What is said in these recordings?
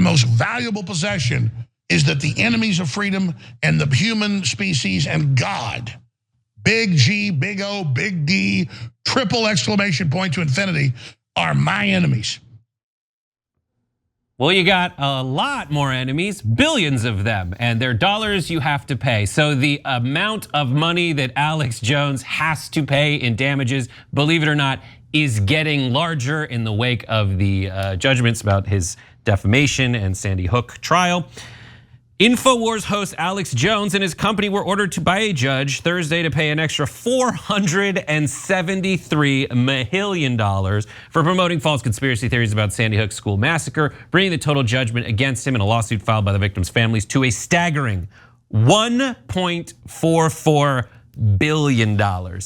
my most valuable possession is that the enemies of freedom and the human species and God, big G, big O, big D, triple exclamation point to infinity, are my enemies. Well, you got a lot more enemies, billions of them, and they're dollars you have to pay. So the amount of money that Alex Jones has to pay in damages, believe it or not, is getting larger in the wake of the judgments about his defamation and Sandy Hook trial. Infowars host Alex Jones and his company were ordered by a judge Thursday to pay an extra $473 million for promoting false conspiracy theories about Sandy Hook school massacre, bringing the total judgment against him in a lawsuit filed by the victims' families to a staggering $1.44 billion.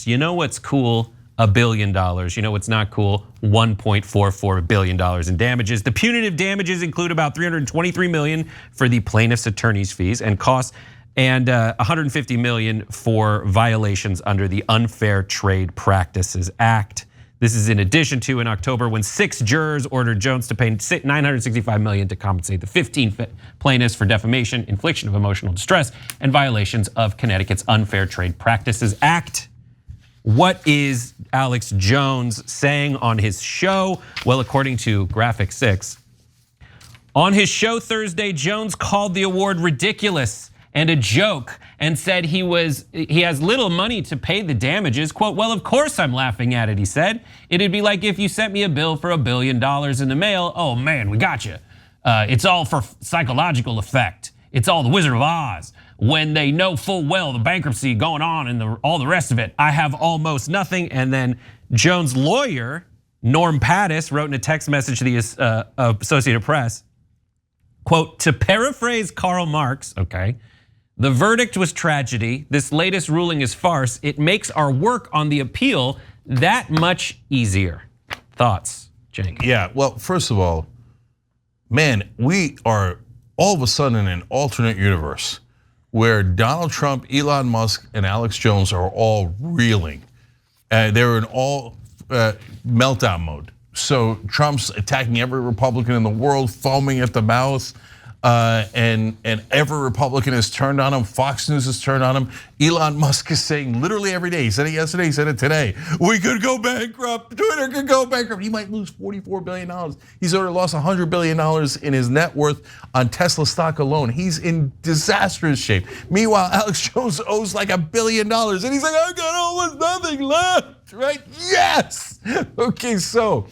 You know what's cool? $1 billion. You know what's not cool? $1.44 billion in damages. The punitive damages include about $323 million for the plaintiff's attorney's fees and costs, and $150 million for violations under the Unfair Trade Practices Act. This is in addition to in October when 6 jurors ordered Jones to pay $965 million to compensate the 15 plaintiffs for defamation, infliction of emotional distress, and violations of Connecticut's Unfair Trade Practices Act. What is Alex Jones saying on his show? Well, according to Graphic 6, on his show Thursday, Jones called the award ridiculous and a joke and said he has little money to pay the damages. Quote, well, of course I'm laughing at it, he said. It'd be like if you sent me a bill for $1 billion in the mail. Oh man, we got you. It's all for psychological effect. It's all the Wizard of Oz. When they know full well the bankruptcy going on and all the rest of it, I have almost nothing. And then Jones' lawyer, Norm Pattis, wrote in a text message to the Associated Press, quote, to paraphrase Karl Marx, okay, the verdict was tragedy. This latest ruling is farce. It makes our work on the appeal that much easier. Thoughts, Jake? Yeah, well, first of all, man, we are all of a sudden in an alternate universe where Donald Trump, Elon Musk, and Alex Jones are all reeling. They're in all meltdown mode. So Trump's attacking every Republican in the world, foaming at the mouth, and every Republican has turned on him. Fox News has turned on him. Elon Musk is saying literally every day, he said it yesterday, he said it today, we could go bankrupt, Twitter could go bankrupt. He might lose $44 billion. He's already lost $100 billion in his net worth on Tesla stock alone. He's in disastrous shape. Meanwhile, Alex Jones owes like $1 billion and he's like, I got almost nothing left, right? Yes, okay, so,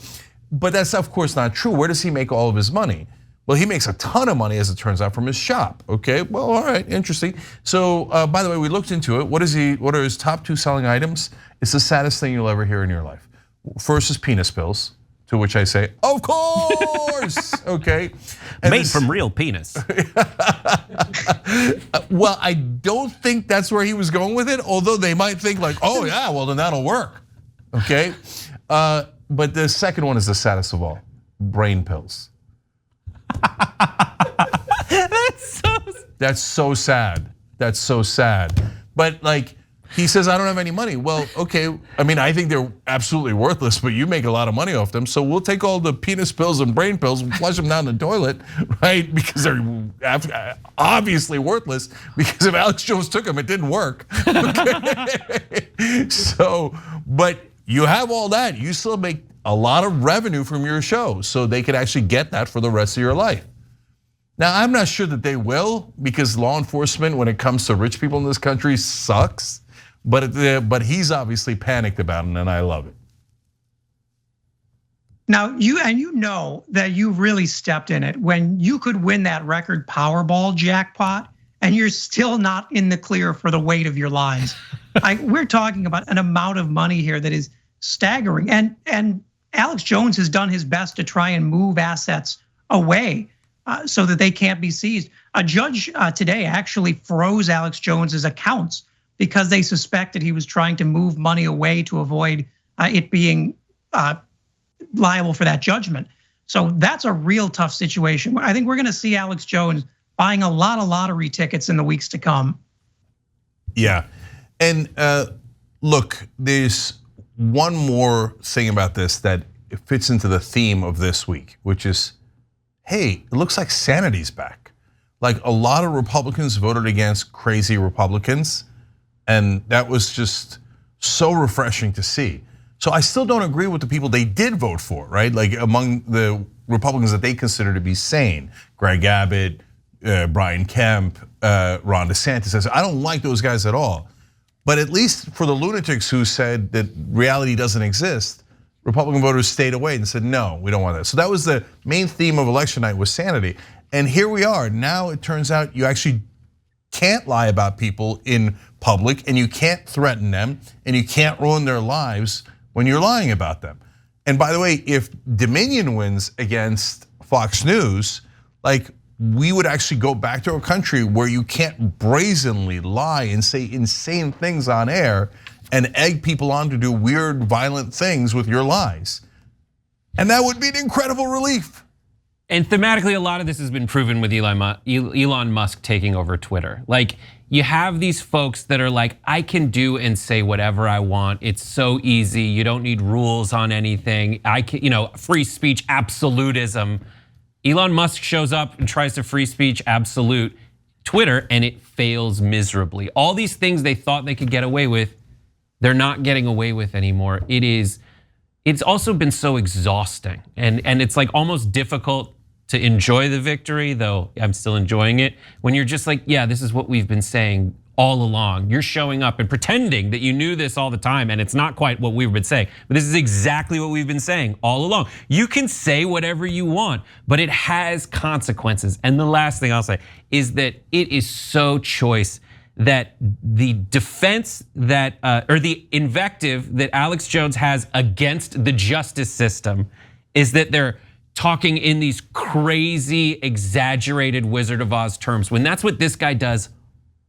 but that's of course not true. Where does he make all of his money? Well, he makes a ton of money, as it turns out, from his shop. Okay, well, all right, interesting. So, by the way, we looked into it. What are his top 2 selling items? It's the saddest thing you'll ever hear in your life. First is penis pills, to which I say, of course, okay. And made from real penis. Well, I don't think that's where he was going with it, although they might think like, oh yeah, well then that'll work, okay. But the second one is the saddest of all, brain pills. That's so sad. That's so sad. But like he says, I don't have any money. Well, okay. I mean, I think they're absolutely worthless, but you make a lot of money off them. So we'll take all the penis pills and brain pills and flush them down the toilet, right? Because they're obviously worthless. Because if Alex Jones took them, it didn't work. Okay? So, but you have all that. You still make a lot of revenue from your show, so they could actually get that for the rest of your life. Now, I'm not sure that they will, because law enforcement, when it comes to rich people in this country, sucks. But he's obviously panicked about it, and I love it. Now, you know that you really stepped in it when you could win that record Powerball jackpot, and you're still not in the clear for the weight of your lies. We're talking about an amount of money here that is staggering, and Alex Jones has done his best to try and move assets away so that they can't be seized. A judge today actually froze Alex Jones's accounts because they suspected he was trying to move money away to avoid it being liable for that judgment. So that's a real tough situation. I think we're gonna see Alex Jones buying a lot of lottery tickets in the weeks to come. Yeah, and look, there's one more thing about this that fits into the theme of this week, which is hey, it looks like sanity's back. Like a lot of Republicans voted against crazy Republicans, and that was just so refreshing to see. So I still don't agree with the people they did vote for, right? Like among the Republicans that they consider to be sane, Greg Abbott, Brian Kemp, Ron DeSantis. I don't like those guys at all. But at least for the lunatics who said that reality doesn't exist, Republican voters stayed away and said, no, we don't want that. So that was the main theme of election night, was sanity. And here we are. Now it turns out you actually can't lie about people in public, and you can't threaten them, and you can't ruin their lives when you're lying about them. And by the way, if Dominion wins against Fox News, like, we would actually go back to a country where you can't brazenly lie and say insane things on air and egg people on to do weird, violent things with your lies. And that would be an incredible relief. And thematically, a lot of this has been proven with Elon Musk taking over Twitter. Like, you have these folks that are like, I can do and say whatever I want. It's so easy. You don't need rules on anything. I can, free speech absolutism. Elon Musk shows up and tries to free speech absolute Twitter, and it fails miserably. All these things they thought they could get away with, they're not getting away with anymore. It's also been so exhausting, and it's like almost difficult to enjoy the victory, though I'm still enjoying it. When you're just like, yeah, this is what we've been saying all along. You're showing up and pretending that you knew this all the time, and it's not quite what we've been saying, but this is exactly what we've been saying all along. You can say whatever you want, but it has consequences. And the last thing I'll say is that it is so choice that the defense that, or the invective that Alex Jones has against the justice system is that they're talking in these crazy, exaggerated Wizard of Oz terms, when that's what this guy does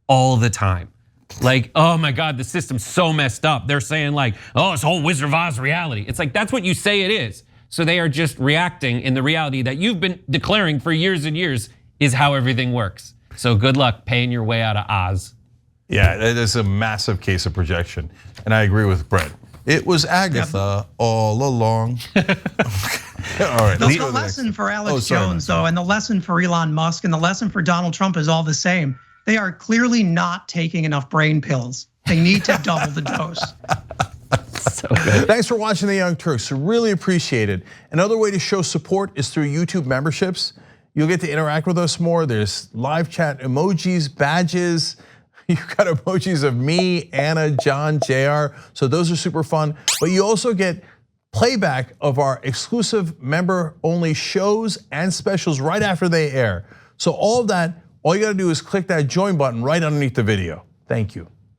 all the time. Like, oh my God, the system's so messed up. They're saying like, oh, it's whole Wizard of Oz reality. It's like, that's what you say it is. So they are just reacting in the reality that you've been declaring for years and years is how everything works. So good luck paying your way out of Oz. Yeah, it is a massive case of projection. And I agree with Brett. It was Agatha all along. All right. The lesson for Alex Jones, though, and the lesson for Elon Musk, and the lesson for Donald Trump is all the same. They are clearly not taking enough brain pills. They need to double the dose. So good. Thanks for watching the Young Turks. Really appreciate it. Another way to show support is through YouTube memberships. You'll get to interact with us more. There's live chat emojis, badges. You've got emojis of me, Anna, John, JR. So those are super fun. But you also get playback of our exclusive member-only shows and specials right after they air. So all of that, all you gotta do is click that join button right underneath the video. Thank you.